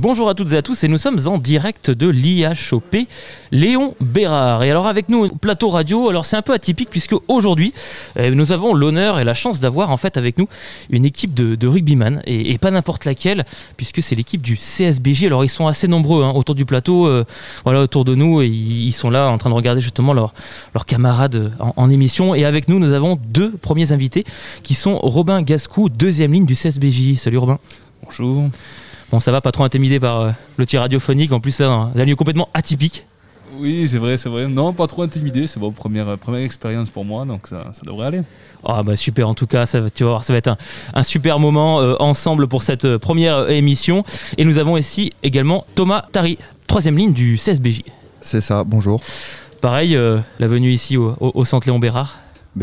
Bonjour à toutes et à tous et nous sommes en direct de l'IHOP Léon Bérard. Et alors avec nous, plateau radio, alors c'est un peu atypique puisque aujourd'hui nous avons l'honneur et la chance d'avoir en fait avec nous une équipe de rugbyman et pas n'importe laquelle puisque c'est l'équipe du CSBJ. Alors ils sont assez nombreux autour du plateau, autour de nous et ils sont là en train de regarder justement leurs camarades en émission. Et avec nous, nous avons deux premiers invités qui sont Robin Gascou, deuxième ligne du CSBJ. Salut Robin. Bonjour. Bon, ça va, pas trop intimidé par le tir radiophonique, en plus là, un lieu complètement atypique. Oui, c'est vrai. Non, pas trop intimidé, c'est bon, première expérience pour moi, donc ça devrait aller. Ah bah super, en tout cas, tu vas voir, ça va être un super moment ensemble pour cette première émission. Et nous avons ici également Thomas Tari, troisième ligne du CSBJ. C'est ça, bonjour. Pareil, la venue ici au centre Léon Bérard.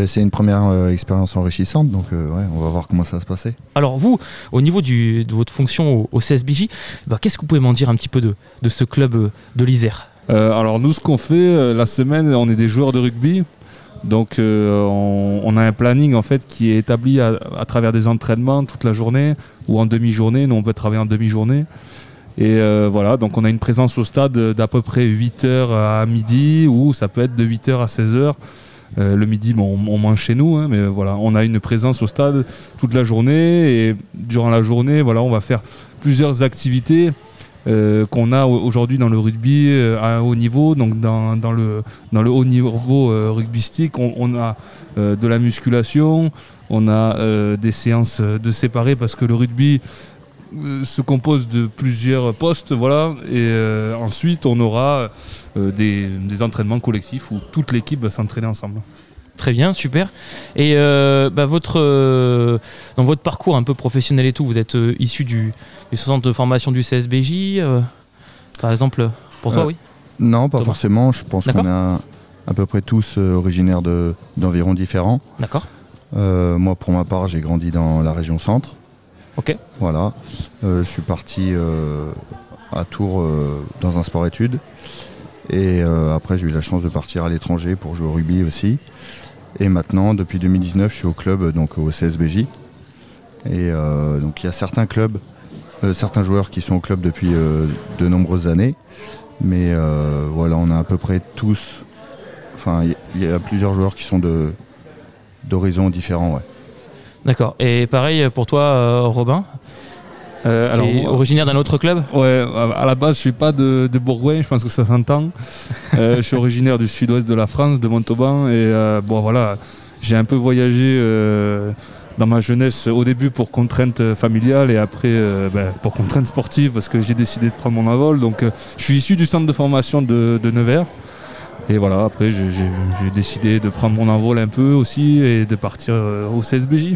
C'est une première expérience enrichissante, donc on va voir comment ça va se passer. Alors vous, au niveau de votre fonction au CSBJ, qu'est-ce que vous pouvez m'en dire un petit peu de ce club de l'Isère ? Alors nous, ce qu'on fait, la semaine, on est des joueurs de rugby. Donc on a un planning en fait qui est établi à travers des entraînements toute la journée ou en demi-journée. Nous, on peut travailler en demi-journée. Et voilà, donc on a une présence au stade d'à peu près 8h à midi ou ça peut être de 8h à 16h. Le midi, on mange chez nous, mais voilà, on a une présence au stade toute la journée et durant la journée, voilà, on va faire plusieurs activités qu'on a aujourd'hui dans le rugby à haut niveau. Donc dans le haut niveau rugbystique, on a de la musculation, on a des séances de séparés parce que le rugby se compose de plusieurs postes, voilà, et ensuite on aura des entraînements collectifs où toute l'équipe va s'entraîner ensemble. Très bien, super. Et dans votre parcours un peu professionnel et tout, vous êtes issu du centre de formation du CSBJ, par exemple, pour toi, oui ? Non, pas Thomas. forcément. Je pense qu'on est à peu près tous originaires d'environs différents. D'accord. Moi, pour ma part, j'ai grandi dans la région centre. Ok. Voilà. Je suis parti à Tours dans un sport-études. Et après, j'ai eu la chance de partir à l'étranger pour jouer au rugby aussi. Et maintenant, depuis 2019, je suis au club, donc au CSBJ. Et donc, il y a certains clubs, certains joueurs qui sont au club depuis de nombreuses années. Mais voilà, on a à peu près tous... Enfin, il y a plusieurs joueurs qui sont d'horizons différents, ouais. D'accord. Et pareil pour toi, Robin, originaire d'un autre club ? Ouais, à la base, je suis pas de Bourgoin, je pense que ça s'entend. Je suis originaire du sud-ouest de la France, de Montauban. Et voilà, j'ai un peu voyagé dans ma jeunesse, au début pour contraintes familiales et après pour contraintes sportives parce que j'ai décidé de prendre mon envol. Donc, je suis issu du centre de formation de Nevers. Et voilà, après j'ai décidé de prendre mon envol un peu aussi et de partir au CSBJ.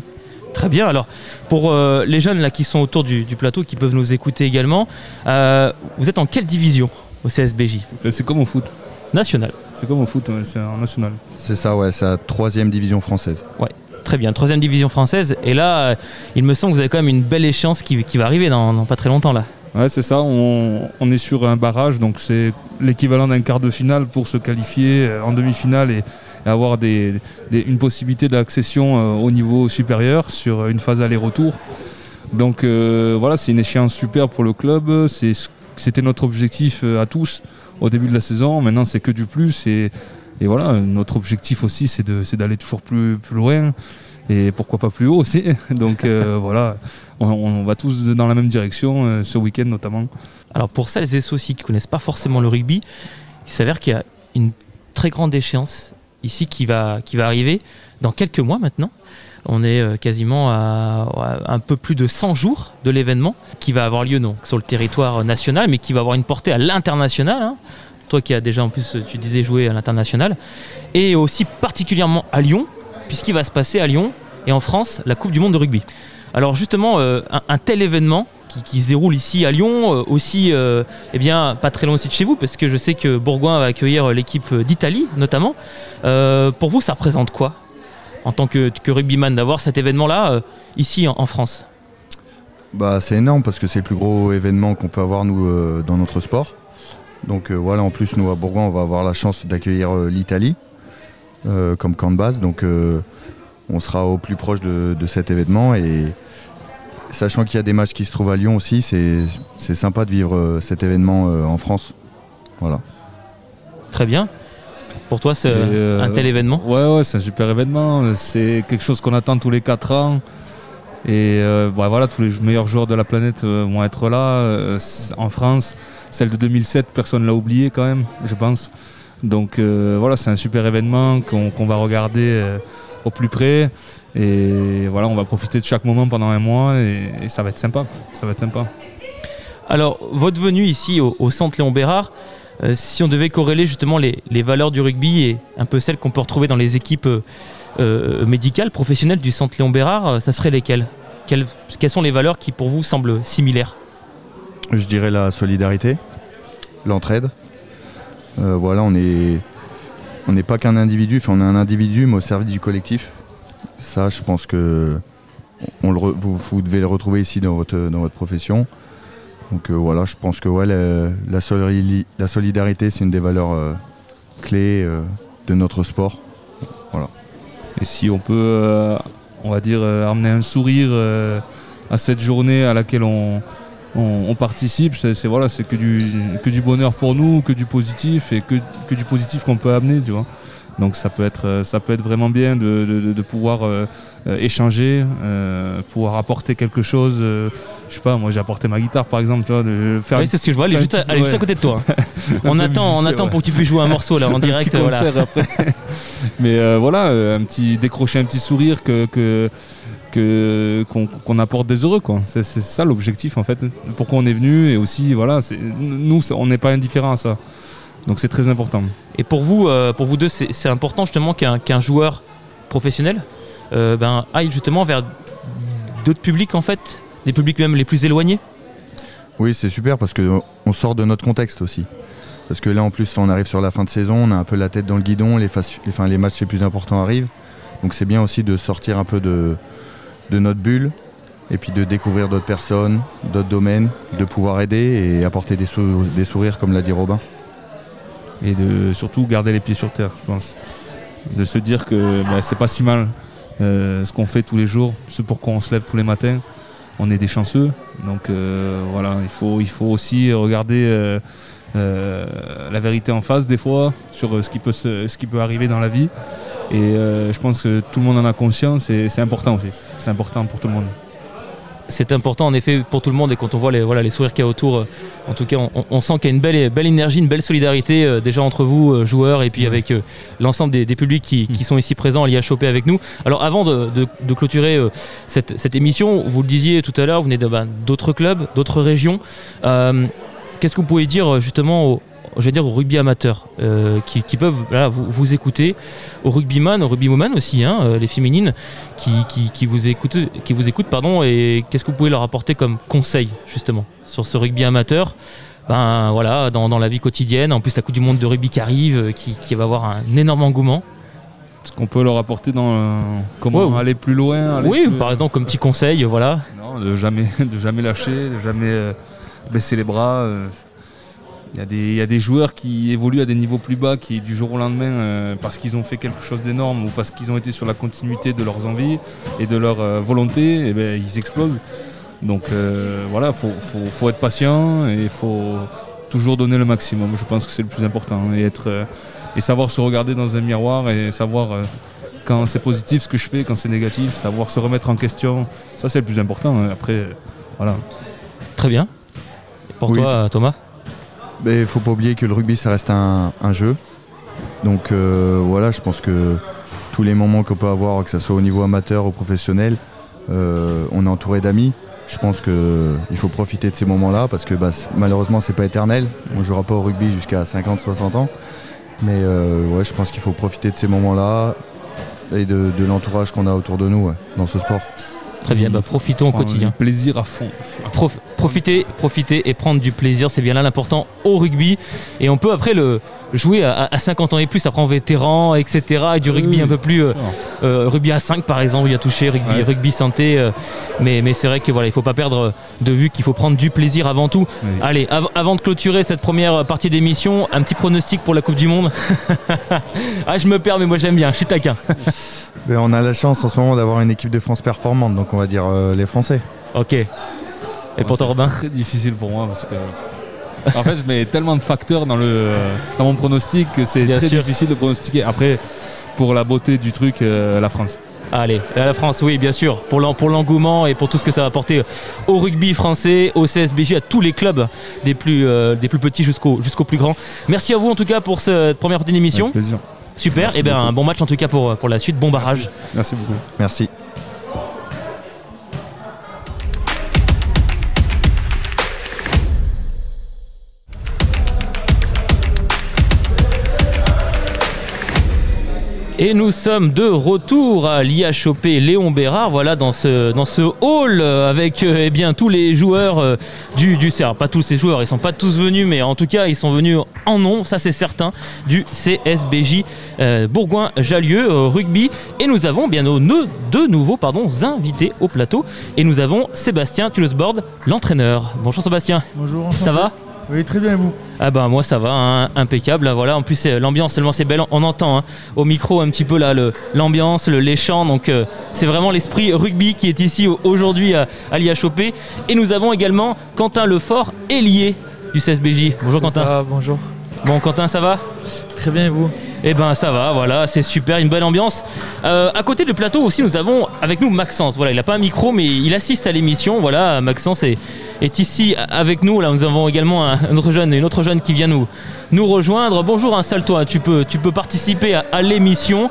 Très bien, alors pour les jeunes là, qui sont autour du plateau, qui peuvent nous écouter également, vous êtes en quelle division au CSBJ ? C'est comme au foot. National. C'est comme au foot, ouais, c'est en national. C'est ça, ouais, c'est la 3e division française. Ouais, très bien, 3e division française. Et là, il me semble que vous avez quand même une belle échéance qui va arriver dans pas très longtemps là. Ouais, c'est ça, on est sur un barrage, donc c'est l'équivalent d'un quart de finale pour se qualifier en demi-finale et avoir une possibilité d'accession au niveau supérieur sur une phase aller-retour. Donc voilà, c'est une échéance super pour le club, c'était notre objectif à tous au début de la saison, maintenant c'est que du plus et voilà, notre objectif aussi c'est d'aller toujours plus loin et pourquoi pas plus haut aussi. Donc voilà, on va tous dans la même direction ce week-end notamment. Alors pour celles et ceux aussi qui ne connaissent pas forcément le rugby, il s'avère qu'il y a une très grande échéance ici qui va arriver dans quelques mois maintenant. On est quasiment à un peu plus de 100 jours de l'événement qui va avoir lieu donc, sur le territoire national mais qui va avoir une portée à l'international. Toi qui as déjà en plus, tu disais, joué à l'international. Et aussi particulièrement à Lyon, puisqu'il va se passer à Lyon et en France la Coupe du Monde de rugby. Alors justement, un tel événement qui se déroule ici à Lyon, aussi pas très loin aussi de chez vous, parce que je sais que Bourgoin va accueillir l'équipe d'Italie notamment. Pour vous, ça représente quoi en tant que rugbyman d'avoir cet événement-là ici en France ? C'est énorme parce que c'est le plus gros événement qu'on peut avoir nous dans notre sport. Donc voilà, en plus nous à Bourgoin, on va avoir la chance d'accueillir l'Italie comme camp de base. Donc on sera au plus proche de cet événement et sachant qu'il y a des matchs qui se trouvent à Lyon aussi, c'est sympa de vivre cet événement en France. Voilà. Très bien. Pour toi, c'est un tel événement? Ouais, c'est un super événement. C'est quelque chose qu'on attend tous les 4 ans. Et voilà, tous les meilleurs joueurs de la planète vont être là. En France, celle de 2007, personne ne l'a oublié quand même, je pense. Donc voilà, c'est un super événement qu'on va regarder au plus près. Et voilà, on va profiter de chaque moment pendant un mois et ça va être sympa. Ça va être sympa. Alors, votre venue ici au Centre Léon Bérard, si on devait corréler justement les valeurs du rugby et un peu celles qu'on peut retrouver dans les équipes médicales, professionnelles du Centre Léon Bérard, ça serait lesquelles? Quelles sont les valeurs qui pour vous semblent similaires? Je dirais la solidarité, l'entraide. Voilà, on n'est pas qu'un individu, on est un individu mais au service du collectif. Ça, je pense que vous devez le retrouver ici dans votre profession. Donc voilà, je pense que ouais, la solidarité, c'est une des valeurs clés de notre sport. Voilà. Et si on peut, on va dire, amener un sourire à cette journée à laquelle on participe, c'est que du bonheur pour nous, que du positif et que du positif qu'on peut amener, tu vois. Donc ça peut être vraiment bien de pouvoir échanger, pouvoir apporter quelque chose. Je sais pas, moi j'ai apporté ma guitare par exemple, tu vois, oui, c'est ce que je vois, elle est juste à côté de toi. On attend pour que tu puisses jouer un morceau là en direct. Petit concert après. Mais voilà, décrocher un petit sourire qu'on apporte des heureux, quoi. C'est ça l'objectif en fait. Pourquoi on est venu, et aussi voilà, nous on n'est pas indifférents à ça. Donc c'est très important. Et pour vous deux, c'est important justement qu'un joueur professionnel aille justement vers d'autres publics en fait, des publics même les plus éloignés. Oui, c'est super parce qu'on sort de notre contexte aussi. Parce que là en plus on arrive sur la fin de saison, on a un peu la tête dans le guidon, les matchs les plus importants arrivent. Donc c'est bien aussi de sortir un peu de notre bulle et puis de découvrir d'autres personnes, d'autres domaines, de pouvoir aider et apporter des sourires comme l'a dit Robin. Et de surtout garder les pieds sur terre, je pense. De se dire que c'est pas si mal ce qu'on fait tous les jours, ce pourquoi on se lève tous les matins. On est des chanceux, donc voilà, il faut aussi regarder la vérité en face des fois sur ce qui peut arriver dans la vie. Et je pense que tout le monde en a conscience et c'est important aussi. C'est important pour tout le monde. C'est important en effet pour tout le monde, et quand on voit les sourires qu'il y a autour, en tout cas on sent qu'il y a une belle énergie, une belle solidarité déjà entre vous joueurs et puis avec l'ensemble des publics qui sont ici présents à l'IHOP avec nous. Alors avant de clôturer cette émission, vous le disiez tout à l'heure, vous venez d'autres clubs, d'autres régions. Qu'est-ce que vous pouvez dire justement au rugby amateur qui peuvent vous écouter, au rugbyman, au rugbywoman aussi, les féminines qui vous écoutent, et qu'est-ce que vous pouvez leur apporter comme conseil justement sur ce rugby amateur dans la vie quotidienne, en plus la Coupe du Monde de rugby qui arrive, qui va avoir un énorme engouement. Ce qu'on peut leur apporter dans comment aller plus loin. Par exemple comme petit conseil, voilà. Non, de jamais lâcher, de jamais baisser les bras. Il y a des joueurs qui évoluent à des niveaux plus bas, qui du jour au lendemain, parce qu'ils ont fait quelque chose d'énorme ou parce qu'ils ont été sur la continuité de leurs envies et de leur volonté, ils explosent. Donc voilà, faut être patient et il faut toujours donner le maximum. Je pense que c'est le plus important, et savoir se regarder dans un miroir et savoir quand c'est positif ce que je fais, quand c'est négatif, savoir se remettre en question. Ça c'est le plus important. Après, voilà. Très bien. Et pour toi, Thomas ? Il ne faut pas oublier que le rugby, ça reste un jeu. Donc voilà, je pense que tous les moments qu'on peut avoir, que ce soit au niveau amateur ou professionnel, on est entouré d'amis. Je pense qu'il faut profiter de ces moments-là parce que malheureusement, c'est pas éternel. On ne jouera pas au rugby jusqu'à 50-60 ans. Mais je pense qu'il faut profiter de ces moments-là et de l'entourage qu'on a autour de nous dans ce sport. Très bien, profitons au quotidien. Plaisir à fond. Profiter et prendre du plaisir, c'est bien là l'important au rugby. Et on peut après le jouer à 50 ans et plus, après en vétéran, etc. Et du rugby un peu plus rugby à 5 par exemple, il y a touché, rugby santé. Mais c'est vrai que il faut pas perdre de vue qu'il faut prendre du plaisir avant tout. Oui. Allez, avant de clôturer cette première partie d'émission, un petit pronostic pour la Coupe du Monde. Je me perds, mais moi j'aime bien, je suis taquin. On a la chance en ce moment d'avoir une équipe de France performante, donc on va dire les Français. Ok. Et pour toi, Robin? Très difficile pour moi parce que. En fait, je mets tellement de facteurs dans mon pronostic que c'est très difficile de pronostiquer. Après, pour la beauté du truc, la France. Allez, la France, oui, bien sûr, pour l'engouement et pour tout ce que ça va apporter au rugby français, au CSBJ, à tous les clubs, des plus petits jusqu'aux plus grands. Merci à vous en tout cas pour cette première partie d'émission. Avec plaisir. Super, et bien un bon match en tout cas pour la suite, bon barrage. Merci beaucoup. Merci. Et nous sommes de retour à l'IHOP Léon Bérard, voilà dans ce hall avec eh bien tous les joueurs du CR. Pas tous ces joueurs, ils sont pas tous venus, mais en tout cas ils sont venus en nombre, ça c'est certain, du CSBJ Bourgoin-Jallieu rugby. Et nous avons bien nos deux nouveaux invités au plateau. Et nous avons Sébastien Tulesbord, l'entraîneur. Bonjour Sébastien. Bonjour. Enchanté. Ça va? Oui, très bien, et vous? Ah bah moi ça va, hein, impeccable. Voilà, en plus l'ambiance tellement c'est belle, on entend hein, au micro un petit peu là l'ambiance, les chants. Donc c'est vraiment l'esprit rugby qui est ici aujourd'hui à l'IHOP. Et nous avons également Quentin Lefort, ailier du CSBJ. Bonjour Quentin. Ça va, bonjour. Bon Quentin, ça va? Très bien, et vous? Eh ben ça va, voilà, c'est super, une belle ambiance. À côté du plateau aussi, nous avons avec nous Maxence. Voilà, il n'a pas un micro, mais il assiste à l'émission. Voilà, Maxence est ici avec nous. Là, nous avons également une autre jeune qui vient nous rejoindre. Bonjour, installe-toi. Tu peux participer à l'émission.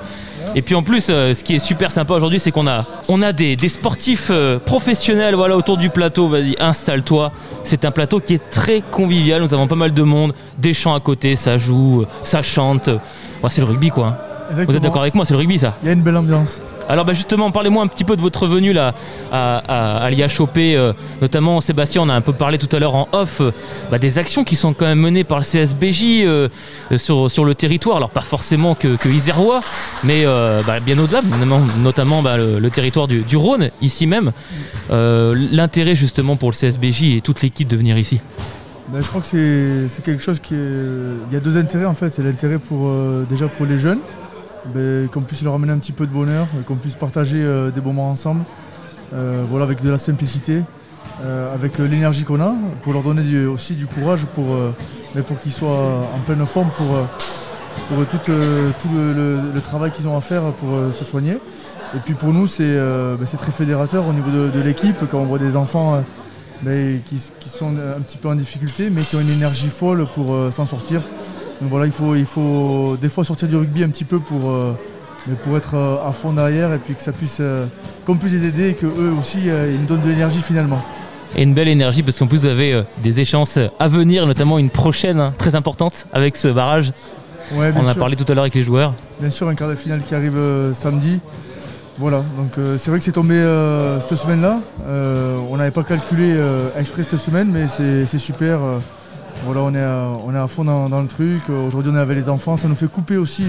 Et puis en plus, ce qui est super sympa aujourd'hui, c'est qu'on a des sportifs professionnels voilà, autour du plateau. Vas-y, installe-toi. C'est un plateau qui est très convivial. Nous avons pas mal de monde, des chants à côté, ça joue, ça chante. Ouais, c'est le rugby quoi. Exactement. Vous êtes d'accord avec moi, c'est le rugby ça. Il y a une belle ambiance. Alors bah justement, parlez-moi un petit peu de votre venue là à l'IHOP, notamment Sébastien, on a un peu parlé tout à l'heure en off, des actions qui sont quand même menées par le CSBJ sur le territoire, alors pas forcément que Isérois, mais bien au-delà, notamment le territoire du Rhône, ici même. L'intérêt justement pour le CSBJ et toute l'équipe de venir ici. Je crois que c'est quelque chose qui est... Il y a deux intérêts en fait, c'est l'intérêt déjà pour les jeunes, qu'on puisse leur amener un petit peu de bonheur, qu'on puisse partager des moments ensemble, voilà, avec de la simplicité, avec l'énergie qu'on a, pour leur donner aussi du courage pour qu'ils soient en pleine forme pour tout le travail qu'ils ont à faire pour se soigner. Et puis pour nous, c'est très fédérateur au niveau de l'équipe, quand on voit des enfants qui sont un petit peu en difficulté, mais qui ont une énergie folle pour s'en sortir. Donc voilà, il faut des fois sortir du rugby un petit peu pour être à fond derrière et puis que ça puisse, qu'on puisse les aider et qu'eux aussi ils nous donnent de l'énergie finalement. Et une belle énergie parce qu'en plus vous avez des échéances à venir, notamment une prochaine très importante avec ce barrage. Ouais, on a parlé tout à l'heure avec les joueurs. Bien sûr, un quart de finale qui arrive samedi. Voilà, donc c'est vrai que c'est tombé cette semaine-là. On n'avait pas calculé exprès cette semaine, mais c'est super. Voilà, on est à fond dans le truc. Aujourd'hui, on est avec les enfants. Ça nous fait couper aussi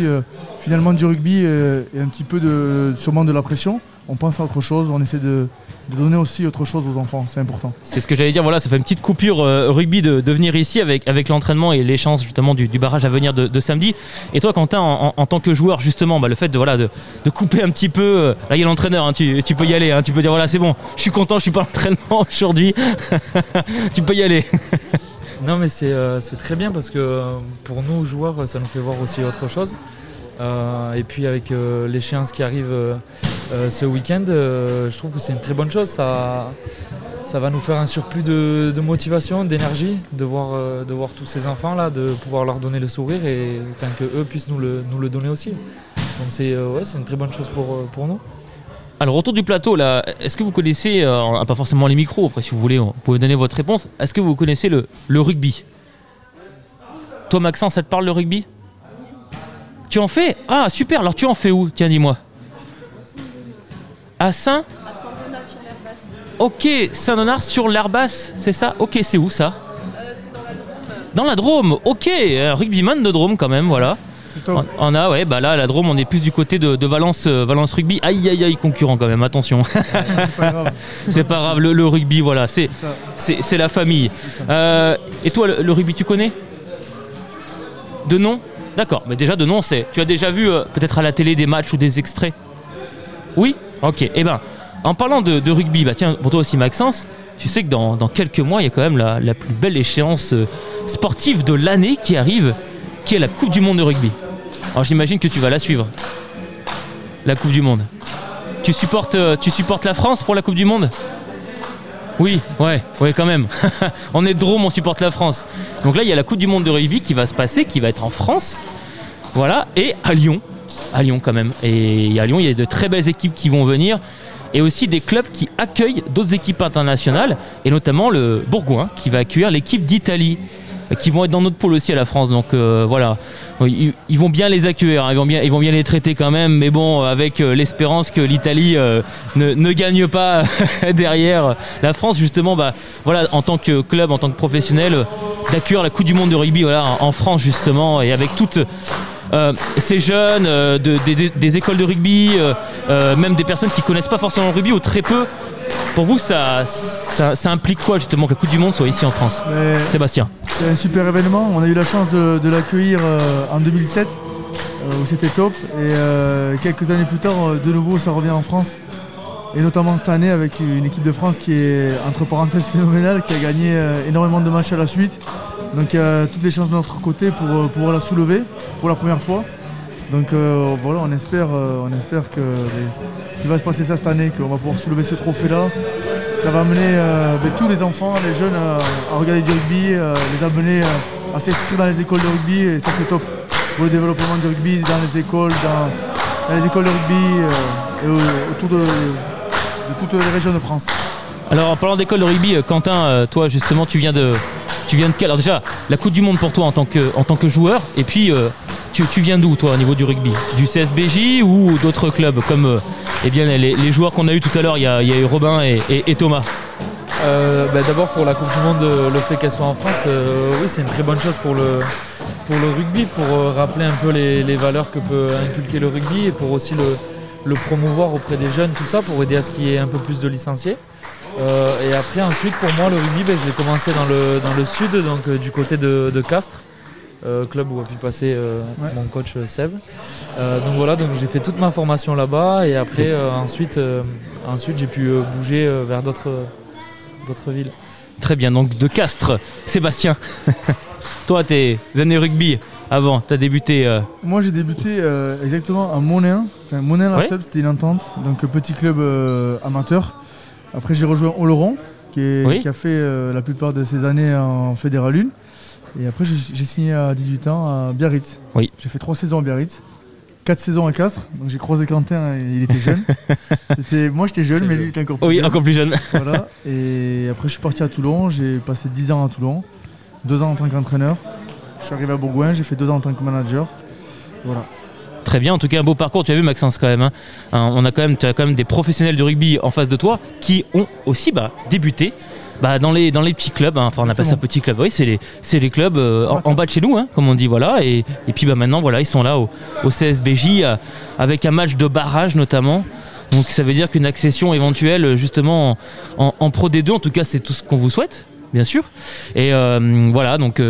finalement du rugby et un petit peu sûrement de la pression. On pense à autre chose. On essaie de donner aussi autre chose aux enfants. C'est important. C'est ce que j'allais dire. Voilà, ça fait une petite coupure rugby de venir ici avec l'entraînement et les chances justement du barrage à venir de samedi. Et toi, Quentin, en tant que joueur, justement, le fait de couper un petit peu. Là, il y a l'entraîneur. Hein, tu peux y aller. Hein, tu peux dire voilà, c'est bon. Je suis content. Je suis pas à l'entraînement aujourd'hui. Tu peux y aller. Non mais c'est très bien parce que pour nous joueurs ça nous fait voir aussi autre chose et puis avec l'échéance qui arrive ce week-end je trouve que c'est une très bonne chose, ça va nous faire un surplus de motivation, d'énergie de voir tous ces enfants là, de pouvoir leur donner le sourire et que eux puissent nous le donner aussi, donc c'est une très bonne chose pour nous. Alors, retour du plateau, là, est-ce que vous connaissez, pas forcément les micros, après si vous voulez, vous pouvez donner votre réponse, est-ce que vous connaissez le rugby? Toi, Maxence, ça te parle le rugby? Tu en fais? Ah, super, alors tu en fais où? Tiens, dis-moi. À Saint-Donat sur l'Herbasse. Ok, Saint-Donat sur l'Herbasse, c'est ça? Ok, c'est où ça? C'est dans la Drôme. Dans la Drôme, ok, rugbyman de Drôme quand même, voilà. On a, ouais, là, la Drôme, on est plus du côté de Valence Rugby. Aïe, aïe, aïe, concurrent quand même, attention. C'est pas grave. C'est pas grave, le rugby, voilà, c'est la famille. Et toi, le rugby, tu connais? De nom? D'accord, mais déjà de nom, tu as déjà vu peut-être à la télé des matchs ou des extraits? Oui? Ok, En parlant de rugby, bah tiens, pour toi aussi Maxence, tu sais que dans quelques mois, il y a quand même la plus belle échéance sportive de l'année qui arrive, qui est la Coupe du Monde de rugby. Alors j'imagine que tu vas la suivre, la Coupe du Monde. Tu supportes la France pour la Coupe du Monde ? Oui, ouais, quand même. On est de Drôme, on supporte la France. Donc là, il y a la Coupe du Monde de rugby qui va se passer, qui va être en France. Voilà, et à Lyon quand même. Et à Lyon, il y a de très belles équipes qui vont venir. Et aussi des clubs qui accueillent d'autres équipes internationales, et notamment le Bourgoin qui va accueillir l'équipe d'Italie, qui vont être dans notre pôle aussi à la France. Donc voilà, ils vont bien les accueillir, ils vont bien les traiter quand même, mais bon, avec l'espérance que l'Italie ne gagne pas derrière la France, justement, bah, voilà, en tant que club, en tant que professionnel, d'accueillir la Coupe du Monde de rugby, voilà, en France justement, et avec toutes ces jeunes des écoles de rugby, même des personnes qui connaissent pas forcément le rugby ou très peu. Pour vous, ça implique quoi justement que la Coupe du Monde soit ici en France ? Sébastien. C'est un super événement. On a eu la chance de l'accueillir en 2007, où c'était top. Et quelques années plus tard, de nouveau, ça revient en France. Et notamment cette année avec une équipe de France qui est, entre parenthèses, phénoménale, qui a gagné énormément de matchs à la suite. Donc il y a toutes les chances de notre côté pour pouvoir la soulever pour la première fois. Donc voilà, on espère qu'il va se passer ça cette année, qu'on va pouvoir soulever ce trophée-là. Ça va amener tous les enfants, les jeunes à regarder du rugby, les amener à s'inscrire dans les écoles de rugby, et ça c'est top pour le développement du rugby dans les écoles, dans les écoles de rugby et autour de toutes les régions de France. Alors en parlant d'école de rugby, Quentin, toi justement tu viens de quel ? Alors déjà, la Coupe du Monde pour toi en tant que joueur, et puis tu viens d'où toi au niveau du rugby ? Du CSBJ ou d'autres clubs comme eh bien, les joueurs qu'on a eu tout à l'heure, il y a eu Robin et Thomas. D'abord pour la Coupe du Monde, le fait qu'elle soit en France, oui c'est une très bonne chose pour le rugby, pour rappeler un peu les valeurs que peut inculquer le rugby, et pour aussi le promouvoir auprès des jeunes, tout ça, pour aider à ce qu'il y ait un peu plus de licenciés. Et après ensuite pour moi le rugby, je l'ai commencé dans le sud, donc du côté de Castres, club où a pu passer mon coach Seb. Donc voilà, donc j'ai fait toute ma formation là-bas, et après ensuite j'ai pu bouger vers d'autres villes. Très bien, donc de Castres. Sébastien, toi tes années rugby avant, tu as débuté Moi j'ai débuté exactement à Monéen. Enfin Monéen-la-Seb, c'était une entente, donc petit club amateur. Après j'ai rejoint Oloron qui a fait la plupart de ses années en Fédéral 1. Et après j'ai signé à 18 ans à Biarritz. Oui. J'ai fait 3 saisons à Biarritz, 4 saisons à Castres. Donc j'ai croisé Quentin, et il était jeune. Moi j'étais jeune, mais lui il était encore plus jeune. Oui, encore plus jeune. Voilà. Et après je suis parti à Toulon, j'ai passé 10 ans à Toulon, 2 ans en tant qu'entraîneur. Je suis arrivé à Bourgoin, j'ai fait 2 ans en tant que manager. Voilà. Très bien, en tout cas un beau parcours, tu as vu Maxence quand même. Hein. Tu as quand même des professionnels de rugby en face de toi qui ont aussi débuté dans les petits clubs. Hein. Enfin on appelle ça petits clubs, oui, c'est les clubs en bas de chez nous, hein, comme on dit, voilà. Et puis maintenant voilà, ils sont là au CSBJ avec un match de barrage notamment. Donc ça veut dire qu'une accession éventuelle justement en Pro D2, en tout cas c'est tout ce qu'on vous souhaite. Bien sûr. Et voilà, donc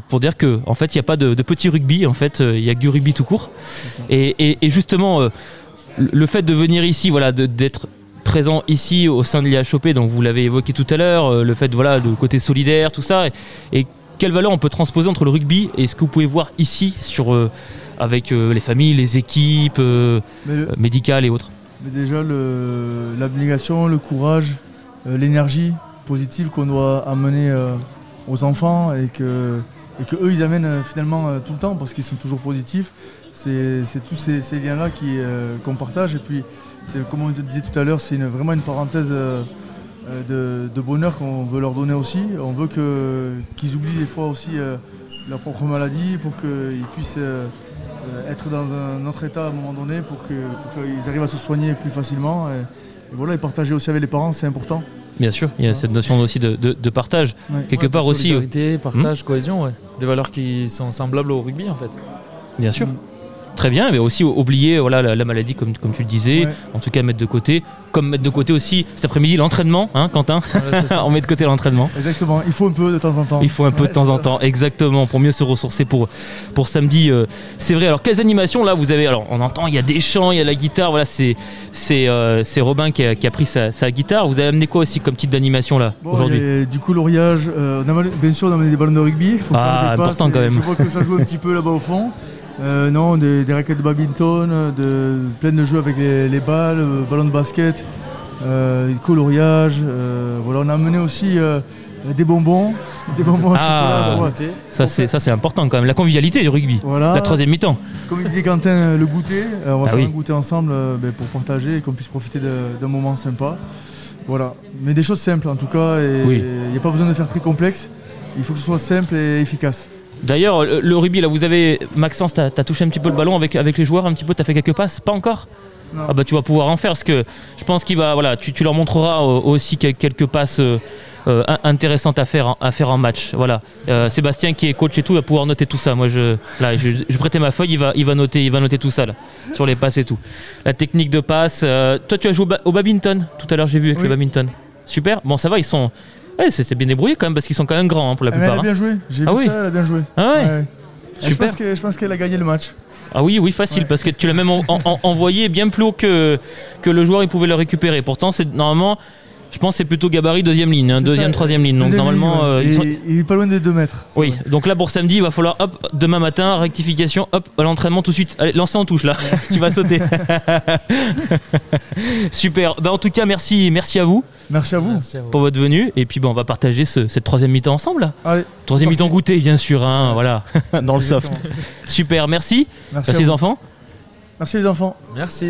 pour dire que en fait il n'y a pas de petit rugby, en fait il y a que du rugby tout court. Et justement le fait de venir ici, voilà, d'être présent ici au sein de l'IHOP, donc vous l'avez évoqué tout à l'heure, le fait voilà de côté solidaire, tout ça, et quelle valeur on peut transposer entre le rugby et ce que vous pouvez voir ici avec les familles, les équipes médicales et autres. Mais déjà l'abnégation, le courage, l'énergie positive qu'on doit amener aux enfants, et que eux ils amènent finalement tout le temps, parce qu'ils sont toujours positifs. C'est tous ces liens-là qu'on partage, et puis c'est, comme on disait tout à l'heure, c'est vraiment une parenthèse de bonheur qu'on veut leur donner aussi. On veut qu'ils oublient des fois aussi leur propre maladie, pour qu'ils puissent être dans un autre état à un moment donné, pour qu'ils arrivent à se soigner plus facilement. Et voilà, et partager aussi avec les parents, c'est important. Bien sûr, il y a cette notion aussi de partage, quelque part aussi. Solidarité, partage, cohésion, des valeurs qui sont semblables au rugby en fait. Bien sûr. Très bien, mais aussi oublier voilà, la maladie comme tu le disais, Ouais. en tout cas mettre de côté, comme mettre de côté aussi cet après-midi l'entraînement, hein, Quentin. Ouais, c'est ça. On met de côté l'entraînement. Exactement, il faut un peu de temps en temps. Il faut un peu Ouais, de temps c'est en ça. temps, exactement, pour mieux se ressourcer pour samedi. C'est vrai. Alors quelles animations là vous avez? Alors on entend, il y a des chants, il y a la guitare. Voilà, c'est Robin qui a pris sa guitare. Vous avez amené quoi aussi comme type d'animation là Bon, aujourd'hui? il y a du coloriage, bien sûr on a amené des ballons de rugby. Faut Ah, faire des passes, important quand et même. Je vois que ça joue un petit peu là-bas au fond. Non, des raquettes de badminton, plein de jeux avec les balles, ballons de basket, coloriage. Voilà, on a amené aussi des bonbons au Ah. chocolat. Ouais. Ça c'est important quand même. La convivialité du rugby. Voilà. La troisième mi-temps. Comme il disait Quentin, le goûter. On va Ah faire oui. un goûter ensemble pour partager et qu'on puisse profiter d'un moment sympa. Voilà. Mais des choses simples en tout cas. Il Oui. n'y a pas besoin de faire très complexe. Il faut que ce soit simple et efficace. D'ailleurs, le rugby, là, vous avez, Maxence, t'as touché un petit peu le ballon avec les joueurs, un petit peu, t'as fait quelques passes? Pas encore? Non. Ah bah tu vas pouvoir en faire, parce que je pense qu'il va, voilà, tu leur montreras aussi quelques passes intéressantes à faire en match. Voilà. Sébastien qui est coach et tout va pouvoir noter tout ça. Moi, je prêtais ma feuille, il va noter tout ça là, sur les passes et tout. La technique de passe. Toi, tu as joué au badminton tout à l'heure, j'ai vu avec Oui. le badminton. Super. Bon, ça va, ils sont. Ouais, c'est bien débrouillé quand même parce qu'ils sont quand même grands, hein, pour la Mais elle plupart. a bien joué. J'ai Ah vu oui. ça, elle a bien joué. Ah ouais. Ouais. Super. Je pense qu'elle a gagné le match. Ah oui, facile, Ouais. parce que tu l'as même envoyé bien plus haut que le joueur il pouvait le récupérer. Pourtant, c'est normalement, je pense que c'est plutôt gabarit deuxième ligne, hein, C'est deuxième, ça. troisième ligne. Donc Deuxième normalement, ligne, ouais. ils sont... Il est pas loin des 2 mètres. C'est Oui, vrai. donc là pour samedi, il va falloir, hop, demain matin, rectification, hop, à l'entraînement tout de suite. Allez, lancer en touche là, tu vas sauter. Super. En tout cas, merci à vous Merci à vous. Merci à vous. pour votre venue. Et puis on va partager cette troisième mi-temps ensemble. Là. Allez, Troisième c'est mi-temps parti. goûter, bien sûr, hein, voilà, dans le soft. Exactement. Super, merci. Merci, Merci à les vous. enfants. Merci les enfants. Merci.